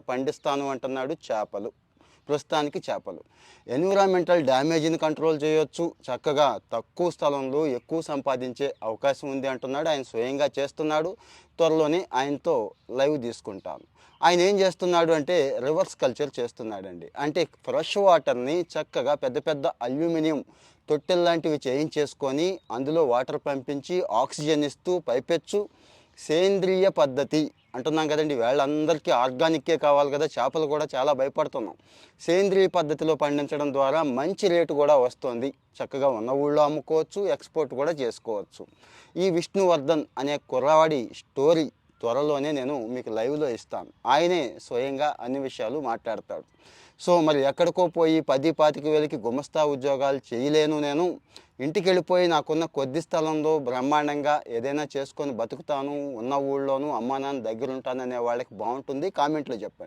పండిస్తాను అంటున్నాడు చేపలు. ప్రస్తుతానికి చేపలు. ఎన్విరాన్మెంటల్ డ్యామేజ్ని కంట్రోల్ చేయొచ్చు, చక్కగా తక్కువ స్థలంలో ఎక్కువ సంపాదించే అవకాశం ఉంది అంటున్నాడు. ఆయన స్వయంగా చేస్తున్నాడు. త్వరలోనే ఆయనతో లైవ్ తీసుకుంటాను. ఆయన ఏం చేస్తున్నాడు అంటే రివర్స్ కల్చర్ చేస్తున్నాడండి. అంటే ఫ్రెష్ వాటర్ని చక్కగా పెద్ద పెద్ద అల్యూమినియం తొట్టెల్లాంటివి చేయించేసుకొని అందులో వాటర్ పంపించి ఆక్సిజన్ ఇస్తూ పైపెచ్చు సేంద్రియ పద్ధతి అంటున్నాం కదండి. వాళ్ళందరికీ ఆర్గానిక్కే కావాలి కదా, చేపలు కూడా చాలా భయపడుతున్నాం. సేంద్రియ పద్ధతిలో పండించడం ద్వారా మంచి రేటు కూడా వస్తుంది. చక్కగా ఉన్న ఊళ్ళో అమ్ముకోవచ్చు, ఎక్స్పోర్ట్ కూడా చేసుకోవచ్చు. ఈ విష్ణువర్ధన్ అనే కుర్రవాడి స్టోరీ త్వరలోనే నేను మీకు లైవ్లో ఇస్తాను. ఆయనే స్వయంగా అన్ని విషయాలు మాట్లాడతాడు. సో మరి ఎక్కడికో పోయి 10-25 గుమస్తా ఉద్యోగాలు చేయలేను నేను, ఇంటికి వెళ్ళిపోయి నాకున్న కొద్ది స్థలంలో బ్రహ్మాండంగా ఏదైనా చేసుకొని బతుకుతాను, ఉన్న ఊళ్ళోనూ అమ్మా నాన్న దగ్గర ఉంటాననే వాళ్ళకి బాగుంటుంది. కామెంట్లో చెప్పండి.